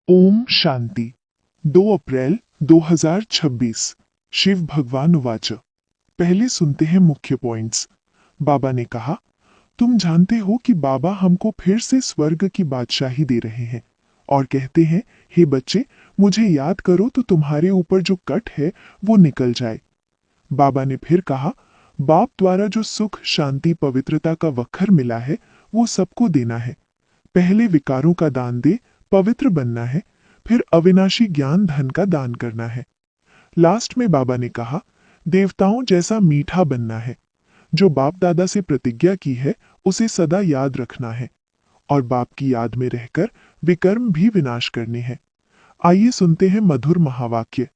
ओम शांति। 2 अप्रैल 2026। शिव भगवान उवाच। पहले सुनते हैं मुख्य पॉइंट्स। बाबा ने कहा, तुम जानते हो कि बाबा हमको फिर से स्वर्ग की बादशाही दे रहे हैं और कहते हैं, हे बच्चे, मुझे याद करो तो तुम्हारे ऊपर जो कट है वो निकल जाए। बाबा ने फिर कहा, बाप द्वारा जो सुख, शांति, पवित्रता का वखर मिला है वो सबको देना है। पहले विकारों का दान दे, पवित्र बनना है, फिर अविनाशी ज्ञान धन का दान करना है। लास्ट में बाबा ने कहा, देवताओं जैसा मीठा बनना है। जो बाप दादा से प्रतिज्ञा की है उसे सदा याद रखना है और बाप की याद में रहकर विकर्म भी विनाश करने हैं। आइए सुनते हैं मधुर महावाक्य।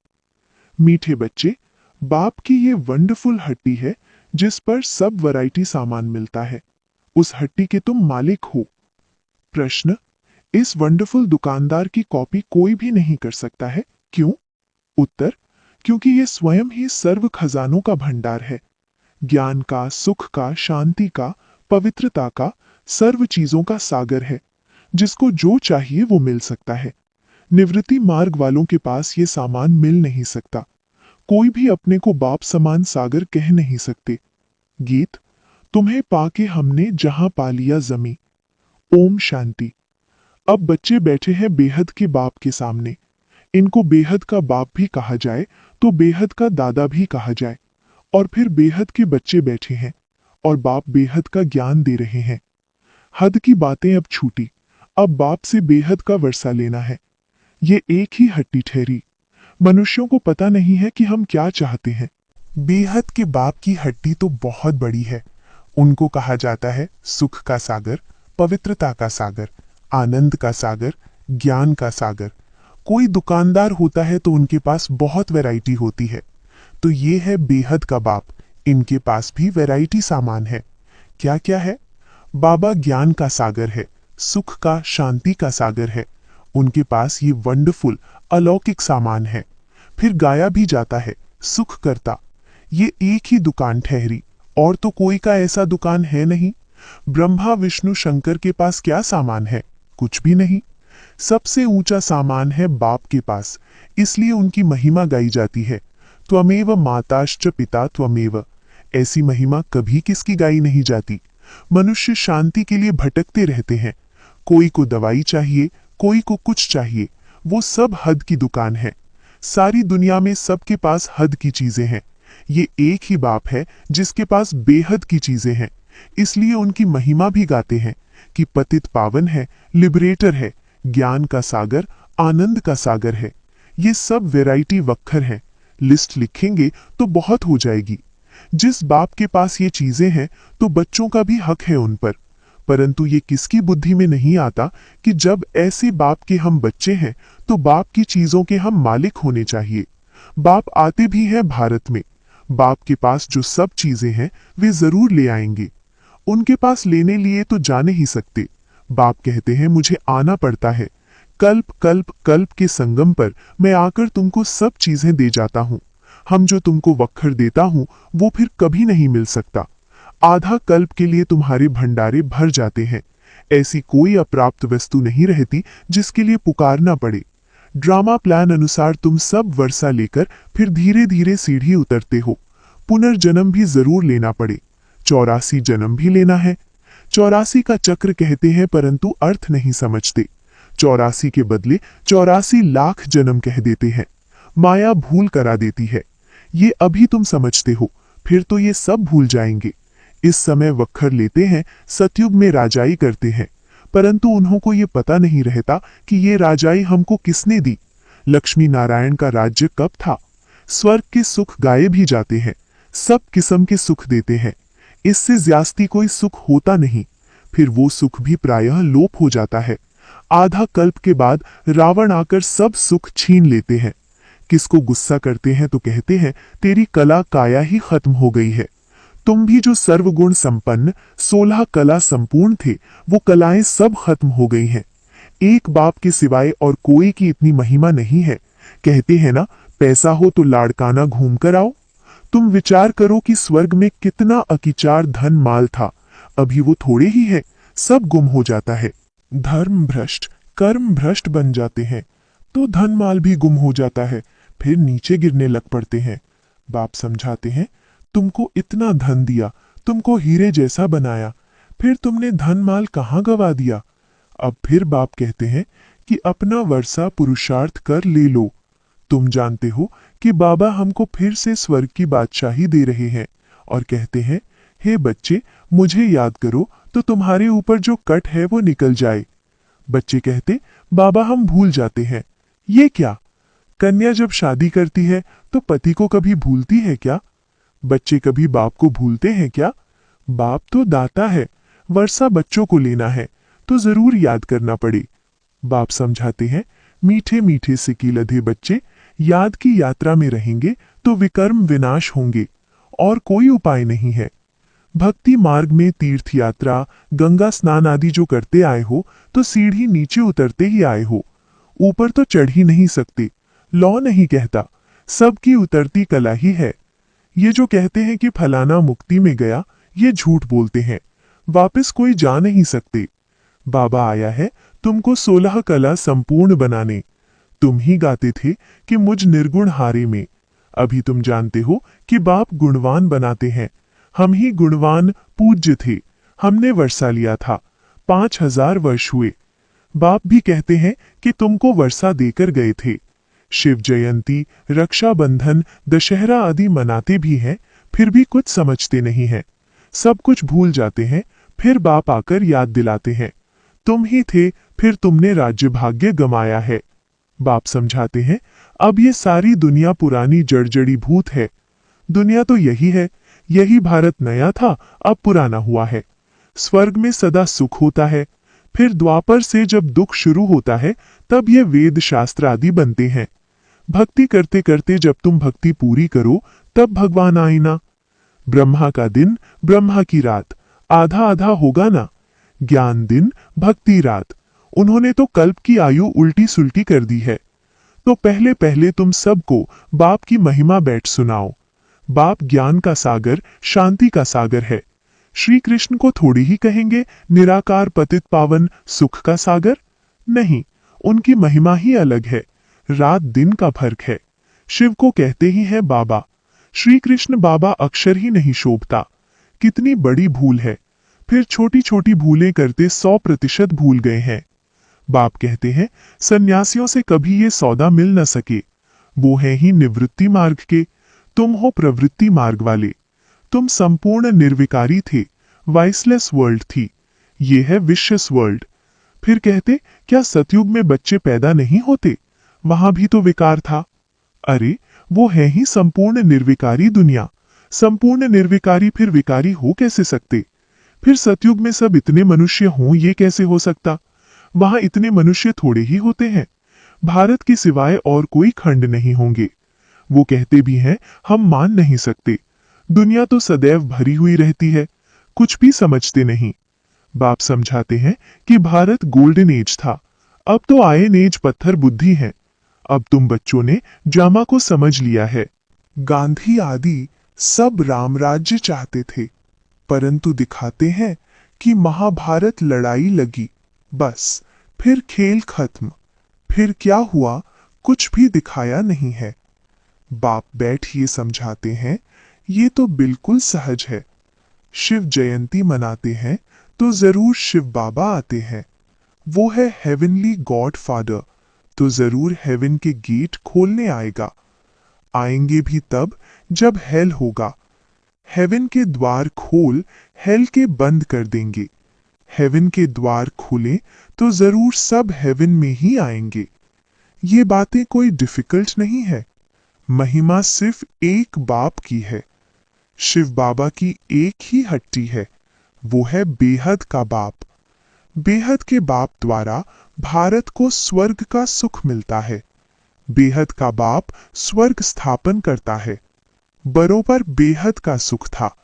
मीठे बच्चे, बाप की ये वंडरफुल हट्टी है जिस पर सब वैरायटी सामान मिलता है। उस हट्टी के तुम मालिक हो। प्रश्न, इस वंडरफुल दुकानदार की कॉपी कोई भी नहीं कर सकता है, क्यों? उत्तर, क्योंकि ये स्वयं ही सर्व खजानों का भंडार है। ज्ञान का, सुख का, शांति का, पवित्रता का, सर्व चीजों का सागर है जिसको जो चाहिए वो मिल सकता है। निवृत्ति मार्ग वालों के पास ये सामान मिल नहीं सकता। कोई भी अपने को बाप समान सागर कह नहीं सकते। गीत, तुम्हें पाके हमने जहां पा लिया जमी। ओम शांति। अब बच्चे बैठे हैं बेहद के बाप के सामने। इनको बेहद का बाप भी कहा जाए तो बेहद का दादा भी कहा जाए। और फिर बेहद के बच्चे बैठे हैं और बाप बेहद का ज्ञान दे रहे हैं। हद की बातें अब छूटी। अब बाप से बेहद का वर्षा लेना है। ये एक ही हट्टी ठहरी। मनुष्यों को पता नहीं है कि हम क्या चाहते हैं। बेहद के बाप की हट्टी तो बहुत बड़ी है। उनको कहा जाता है सुख का सागर, पवित्रता का सागर, आनंद का सागर, ज्ञान का सागर। कोई दुकानदार होता है तो उनके पास बहुत वैरायटी होती है। तो ये है बेहद का बाप। इनके पास भी वैरायटी सामान है। क्या क्या है? बाबा ज्ञान का सागर है, सुख का, शांति का सागर है। उनके पास ये वंडरफुल अलौकिक सामान है। फिर गाया भी जाता है सुख करता। ये एक ही दुकान ठहरी, और तो कोई का ऐसा दुकान है नहीं। ब्रह्मा विष्णु शंकर के पास क्या सामान है? कुछ भी नहीं। सबसे ऊंचा सामान है बाप के पास, इसलिए उनकी महिमा गाई जाती है। त्वमेव माताश्च पिता त्वमेव। ऐसी महिमा कभी किसकी गाई नहीं जाती। मनुष्य शांति के लिए भटकते रहते हैं। कोई को दवाई चाहिए, कोई को कुछ चाहिए। वो सब हद की दुकान है। सारी दुनिया में सबके पास हद की चीजें हैं। ये एक ही बाप है जिसके पास बेहद की चीजें हैं। इसलिए उनकी महिमा भी गाते हैं कि पतित पावन है, लिबरेटर है, ज्ञान का सागर, आनंद का सागर है। ये सब वैरायटी वक्खर हैं। लिस्ट लिखेंगे तो बहुत हो जाएगी। जिस बाप के पास ये चीजें हैं तो बच्चों का भी हक है उन पर। परंतु ये किसकी बुद्धि में नहीं आता कि जब ऐसे बाप के हम बच्चे हैं तो बाप की चीजों के हम मालिक होने चाहिए। बाप आते भी हैं भारत में। बाप के पास जो सब चीजें हैं वे जरूर ले आएंगे। उनके पास लेने लिए तो जा नहीं सकते। बाप कहते हैं मुझे आना पड़ता है। कल्प कल्प कल्प के संगम पर मैं आकर तुमको सब चीजें दे जाता हूँ। हम जो तुमको वक्खर देता हूँ वो फिर कभी नहीं मिल सकता। आधा कल्प के लिए तुम्हारे भंडारे भर जाते हैं। ऐसी कोई अप्राप्त वस्तु नहीं रहती जिसके लिए पुकारना पड़े। ड्रामा प्लान अनुसार तुम सब वर्षा लेकर फिर धीरे धीरे सीढ़ी उतरते हो। पुनर्जन्म भी जरूर लेना पड़े। 84 जन्म भी लेना है। 84 का चक्र कहते हैं परंतु अर्थ नहीं समझते। 84 के बदले 84 लाख जन्म कह देते हैं। माया भूल करा देती है। ये अभी तुम समझते हो, फिर तो ये सब भूल जाएंगे। इस समय वक्खर लेते हैं, सतयुग में राजाई करते हैं, परंतु उन्हों को ये पता नहीं रहता कि ये राजाई हमको किसने दी। लक्ष्मी नारायण का राज्य कब था? स्वर्ग के सुख गाए भी जाते हैं। सब किस्म के सुख देते हैं। इससे ज्यास्ती कोई सुख होता नहीं। फिर वो सुख भी प्रायः लोप हो जाता है। आधा कल्प के बाद रावण आकर सब सुख छीन लेते हैं। किसको गुस्सा करते हैं तो कहते हैं तेरी कला काया ही खत्म हो गई है। तुम भी जो सर्वगुण संपन्न 16 कला संपूर्ण थे वो कलाएं सब खत्म हो गई हैं। एक बाप के सिवाय और कोई की इतनी महिमा नहीं है। कहते हैं ना, पैसा हो तो लाड़काना घूम कर आओ। तुम विचार करो कि स्वर्ग में कितना अकिचार धन माल था। अभी वो थोड़े ही है, सब गुम हो जाता है। धर्म भ्रष्ट, कर्म भ्रष्ट बन जाते हैं। तो धन माल भी गुम हो जाता है, फिर नीचे गिरने लग पड़ते हैं। बाप समझाते हैं, तुमको इतना धन दिया, तुमको हीरे जैसा बनाया, फिर तुमने धन माल कहाँ गवा दिया। अब फिर बाप कहते हैं कि अपना वर्षा पुरुषार्थ कर ले लो। तुम जानते हो कि बाबा हमको फिर से स्वर्ग की बादशाही दे रहे हैं और कहते हैं, हे बच्चे, मुझे याद करो तो तुम्हारे ऊपर जो कट है वो निकल जाए। बच्चे कहते, बाबा हम भूल जाते हैं। ये क्या? कन्या जब शादी करती है तो पति को कभी भूलती है क्या? बच्चे कभी बाप को भूलते हैं क्या? बाप तो दाता है, वर्षा बच्चों को लेना है तो जरूर याद करना पड़े। बाप समझाते हैं, मीठे मीठे सिक्के लधे बच्चे याद की यात्रा में रहेंगे तो विकर्म विनाश होंगे, और कोई उपाय नहीं है। भक्ति मार्ग में तीर्थ यात्रा, गंगा स्नान आदि जो करते आए हो तो सीढ़ी नीचे उतरते ही आए हो, ऊपर तो चढ़ ही नहीं सकते। लौ नहीं कहता, सबकी उतरती कला ही है। ये जो कहते हैं कि फलाना मुक्ति में गया, ये झूठ बोलते हैं, वापस कोई जा नहीं सकते। बाबा आया है तुमको 16 कला संपूर्ण बनाने। तुम ही गाते थे कि मुझ निर्गुण हारे में। अभी तुम जानते हो कि बाप गुणवान बनाते हैं। हम ही गुणवान पूज्य थे, हमने वर्षा लिया था, 5000 वर्ष हुए। बाप भी कहते हैं कि तुमको वर्षा देकर गए थे। शिव जयंती, रक्षाबंधन, दशहरा आदि मनाते भी हैं, फिर भी कुछ समझते नहीं हैं। सब कुछ भूल जाते हैं, फिर बाप आकर याद दिलाते हैं, तुम ही थे, फिर तुमने राज्य भाग्य गमाया है। बाप समझाते हैं, अब ये सारी दुनिया पुरानी जड़जड़ी भूत है। दुनिया तो यही है, यही भारत नया था, अब पुराना हुआ है। स्वर्ग में सदा सुख होता है, फिर द्वापर से जब दुख शुरू होता है तब ये वेद शास्त्र आदि बनते हैं। भक्ति करते करते जब तुम भक्ति पूरी करो तब भगवान आए ना। ब्रह्मा का दिन, ब्रह्मा की रात, आधा आधा होगा ना। ज्ञान दिन, भक्ति रात। उन्होंने तो कल्प की आयु उल्टी सुल्टी कर दी है। तो पहले पहले तुम सबको बाप की महिमा बैठ सुनाओ। बाप ज्ञान का सागर, शांति का सागर है। श्री कृष्ण को थोड़ी ही कहेंगे निराकार पतित पावन सुख का सागर? नहीं, उनकी महिमा ही अलग है, रात दिन का फर्क है। शिव को कहते ही है बाबा, श्री कृष्ण बाबा अक्षर ही नहीं शोभता। कितनी बड़ी भूल है। फिर छोटी छोटी भूलें करते 100% भूल गए हैं। बाप कहते हैं, सन्यासियों से कभी ये सौदा मिल न सके। वो है ही निवृत्ति मार्ग के, तुम हो प्रवृत्ति मार्ग वाले। तुम संपूर्ण निर्विकारी थे, वाइसलेस वर्ल्ड थी, ये है विशेष वर्ल्ड। फिर कहते, क्या सतयुग में बच्चे पैदा नहीं होते? वहां भी तो विकार था। अरे, वो है ही संपूर्ण निर्विकारी दुनिया। संपूर्ण निर्विकारी फिर विकारी हो कैसे सकते? फिर सतयुग में सब इतने मनुष्य हों, ये कैसे हो सकता? वहां इतने मनुष्य थोड़े ही होते हैं। भारत के सिवाय और कोई खंड नहीं होंगे। वो कहते भी हैं, हम मान नहीं सकते। दुनिया तो सदैव भरी हुई रहती है, कुछ भी समझते नहीं। बाप समझाते हैं कि भारत गोल्डन एज था, अब तो आयन एज पत्थर बुद्धि है। अब तुम बच्चों ने जामा को समझ लिया है। गांधी आदि सब राम राज्य चाहते थे, परंतु दिखाते हैं कि महाभारत लड़ाई लगी, बस फिर खेल खत्म। फिर क्या हुआ, कुछ भी दिखाया नहीं है। बाप बैठ ये समझाते हैं, ये तो बिल्कुल सहज है। शिव जयंती मनाते हैं तो जरूर शिव बाबा आते हैं। वो है हेवनली गॉड फादर, तो जरूर हेवन के गेट खोलने आएगा। आएंगे भी तब जब हेल होगा। हेवन के द्वार खोल हेल के बंद कर देंगे। हेवन के द्वार खुले तो जरूर सब हेवन में ही आएंगे। ये बातें कोई डिफिकल्ट नहीं है। महिमा सिर्फ एक बाप की है। शिव बाबा की एक ही हट्टी है, वो है बेहद का बाप। बेहद के बाप द्वारा भारत को स्वर्ग का सुख मिलता है। बेहद का बाप स्वर्ग स्थापन करता है। बरोबर बेहद का सुख था,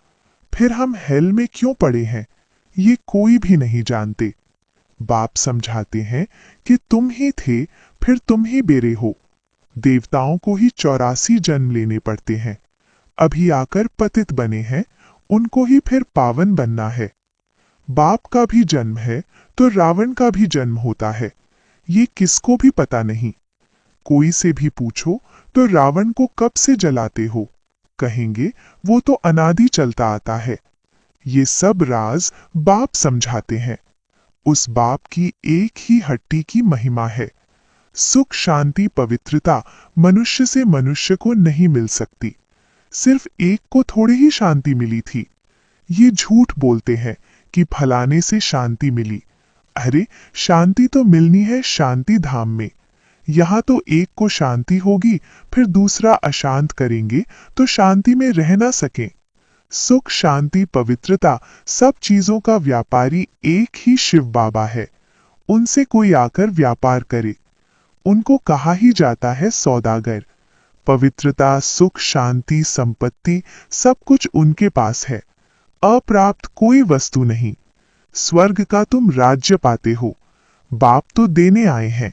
फिर हम हेल में क्यों पड़े हैं, ये कोई भी नहीं जानते। बाप समझाते हैं कि तुम ही थे, फिर तुम ही बेरे हो। देवताओं को ही 84 जन्म लेने पड़ते हैं। अभी आकर पतित बने हैं, उनको ही फिर पावन बनना है। बाप का भी जन्म है तो रावण का भी जन्म होता है, ये किसको भी पता नहीं। कोई से भी पूछो तो रावण को कब से जलाते हो, कहेंगे वो तो अनादि चलता आता है। ये सब राज बाप समझाते हैं। उस बाप की एक ही हट्टी की महिमा है। सुख शांति पवित्रता मनुष्य से मनुष्य को नहीं मिल सकती। सिर्फ एक को थोड़ी ही शांति मिली थी। ये झूठ बोलते हैं कि फलाने से शांति मिली। अरे शांति तो मिलनी है शांति धाम में। यहाँ तो एक को शांति होगी, फिर दूसरा अशांत करेंगे तो शांति में रह ना सकें। सुख शांति पवित्रता सब चीजों का व्यापारी एक ही शिव बाबा है। उनसे कोई आकर व्यापार करे, उनको कहा ही जाता है सौदागर। पवित्रता सुख शांति संपत्ति सब कुछ उनके पास है। अप्राप्त कोई वस्तु नहीं। स्वर्ग का तुम राज्य पाते हो। बाप तो देने आए हैं,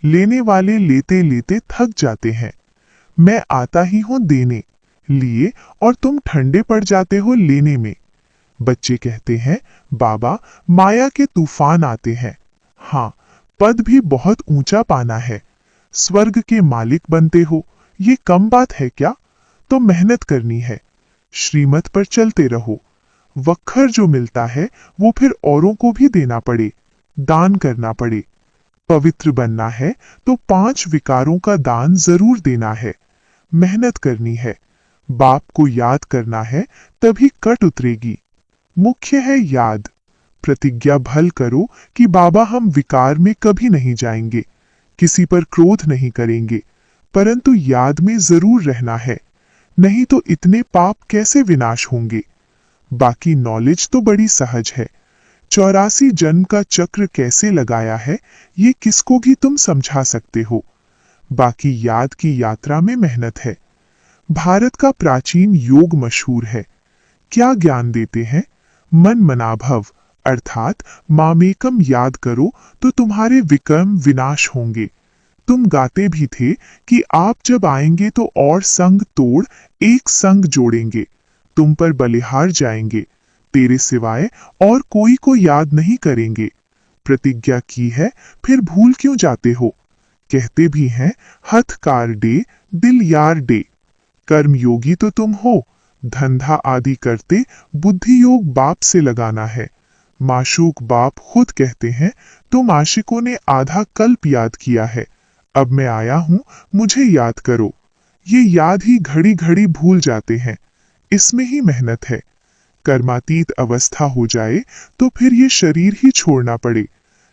लेने वाले लेते लेते थक जाते हैं। मैं आता ही हूं देने लिए और तुम ठंडे पड़ जाते हो लेने में। बच्चे कहते हैं बाबा माया के तूफान आते हैं। हाँ, पद भी बहुत ऊंचा पाना है। स्वर्ग के मालिक बनते हो, ये कम बात है क्या? तो मेहनत करनी है, श्रीमत पर चलते रहो। वक्खर जो मिलता है वो फिर औरों को भी देना पड़े, दान करना पड़े। पवित्र बनना है तो 5 विकारों का दान जरूर देना है। मेहनत करनी है, बाप को याद करना है, तभी कट उतरेगी। मुख्य है याद। प्रतिज्ञा भल करो कि बाबा हम विकार में कभी नहीं जाएंगे, किसी पर क्रोध नहीं करेंगे, परंतु याद में जरूर रहना है, नहीं तो इतने पाप कैसे विनाश होंगे। बाकी नॉलेज तो बड़ी सहज है। 84 जन्म का चक्र कैसे लगाया है ये किसको भी तुम समझा सकते हो। बाकी याद की यात्रा में मेहनत है। भारत का प्राचीन योग मशहूर है। क्या ज्ञान देते हैं? मन मनाभव अर्थात मामेकम याद करो तो तुम्हारे विकर्म विनाश होंगे। तुम गाते भी थे कि आप जब आएंगे तो और संग तोड़ एक संग जोड़ेंगे, तुम पर बलिहार जाएंगे, तेरे सिवाय और कोई को याद नहीं करेंगे। प्रतिज्ञा की है फिर भूल क्यों जाते हो? कहते भी हैं हथ कार डे दिल यार डे। कर्म योगी तो तुम हो, धंधा आदि करते बुद्धि योग बाप से लगाना है। माशूक बाप खुद कहते हैं तुम आशिकों ने आधा कल्प याद किया है, अब मैं आया हूं मुझे याद करो। ये याद ही घड़ी घड़ी भूल जाते हैं, इसमें ही मेहनत है। कर्मातीत अवस्था हो जाए तो फिर ये शरीर ही छोड़ना पड़े।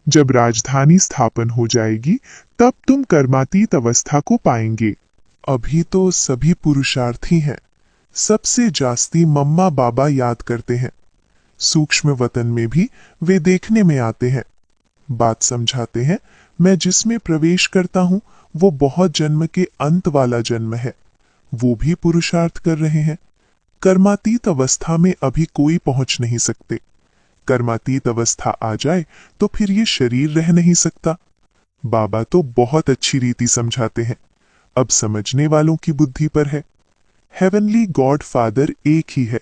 जब राजधानी स्थापन हो जाएगी तब तुम कर्मातीत अवस्था को पाएंगे। अभी तो सभी पुरुषार्थी हैं, सबसे जास्ती मम्मा बाबा याद करते हैं। सूक्ष्म वतन में भी वे देखने में आते हैं, बात समझाते हैं। मैं जिसमें प्रवेश करता हूं वो बहुत जन्म के अंत वाला जन्म है, वो भी पुरुषार्थ कर रहे हैं। कर्मातीत अवस्था में अभी कोई पहुंच नहीं सकते। कर्मातीत अवस्था आ जाए तो फिर ये शरीर रह नहीं सकता। बाबा तो बहुत अच्छी रीति समझाते हैं, अब समझने वालों की बुद्धि पर है। हेवनली गॉड फादर एक ही है,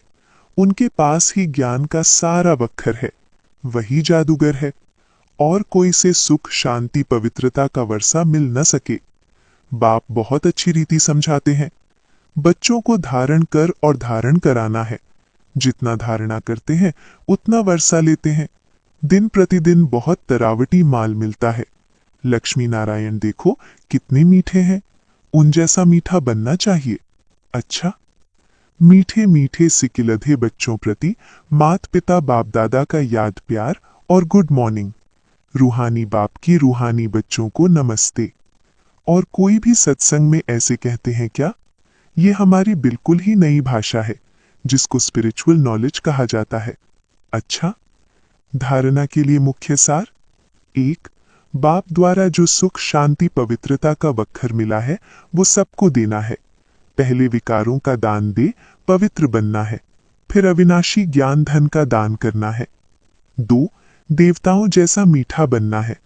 उनके पास ही ज्ञान का सारा वक्खर है, वही जादूगर है। और कोई से सुख शांति पवित्रता का वर्षा मिल न सके। बाप बहुत अच्छी रीति समझाते हैं। बच्चों को धारण कर और धारण कराना है। जितना धारणा करते हैं उतना वर्षा लेते हैं। दिन प्रतिदिन बहुत तरावटी माल मिलता है। लक्ष्मी नारायण देखो कितने मीठे हैं, उन जैसा मीठा बनना चाहिए। अच्छा, मीठे मीठे सिकिलधे बच्चों प्रति मात पिता बाप दादा का याद प्यार और गुड मॉर्निंग। रूहानी बाप की रूहानी बच्चों को नमस्ते। और कोई भी सत्संग में ऐसे कहते हैं क्या? ये हमारी बिल्कुल ही नई भाषा है जिसको स्पिरिचुअल नॉलेज कहा जाता है। अच्छा, धारणा के लिए मुख्य सार। 1. बाप द्वारा जो सुख शांति पवित्रता का वक्खर मिला है वो सबको देना है। पहले विकारों का दान दे पवित्र बनना है, फिर अविनाशी ज्ञान धन का दान करना है। 2. देवताओं जैसा मीठा बनना है।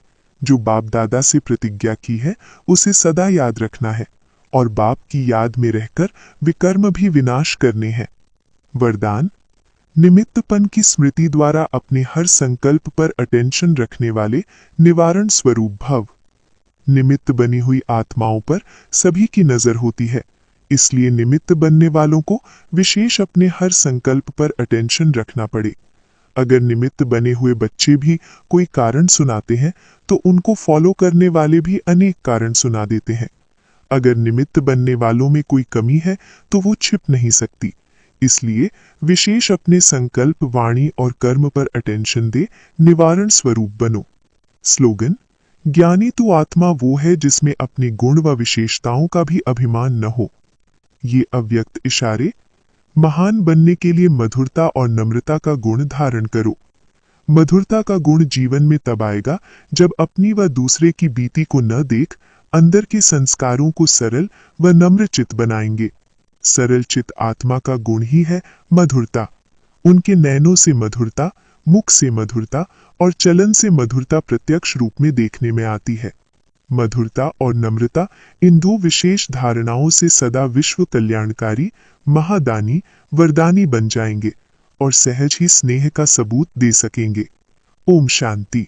जो बाप दादा से प्रतिज्ञा की है उसे सदा याद रखना है और बाप की याद में रहकर विकर्म भी विनाश करने हैं। वरदान, निमित्तपन की स्मृति द्वारा अपने हर संकल्प पर अटेंशन रखने वाले निवारण स्वरूप भव। निमित्त बनी हुई आत्माओं पर सभी की नजर होती है, इसलिए निमित्त बनने वालों को विशेष अपने हर संकल्प पर अटेंशन रखना पड़े। अगर निमित्त बने हुए बच्चे भी कोई कारण सुनाते हैं तो उनको फॉलो करने वाले भी अनेक कारण सुना देते हैं। अगर निमित्त बनने वालों में कोई कमी है तो वो छिप नहीं सकती, इसलिए विशेष अपने संकल्प, वाणी और कर्म पर अटेंशन दे, निवारण स्वरूप बनो। स्लोगन: ज्ञानी तो आत्मा वो है जिसमें अपने गुण व विशेषताओं का भी अभिमान न हो। ये अव्यक्त इशारे: महान बनने के लिए मधुरता और नम्रता का गुण धारण करो। मधुरता का गुण जीवन में तब आएगा जब अपनी व दूसरे की बीती को न देख अंदर के संस्कारों को सरल व नम्र चित बनाएंगे। सरल चित आत्मा का गुण ही है मधुरता। उनके नैनों से मधुरता, मुख से मधुरता और चलन से मधुरता प्रत्यक्ष रूप में देखने में आती है। मधुरता और नम्रता इन दो विशेष धारणाओं से सदा विश्व कल्याणकारी, महादानी, वरदानी बन जाएंगे और सहज ही स्नेह का सबूत दे सकेंगे। ओम शांति।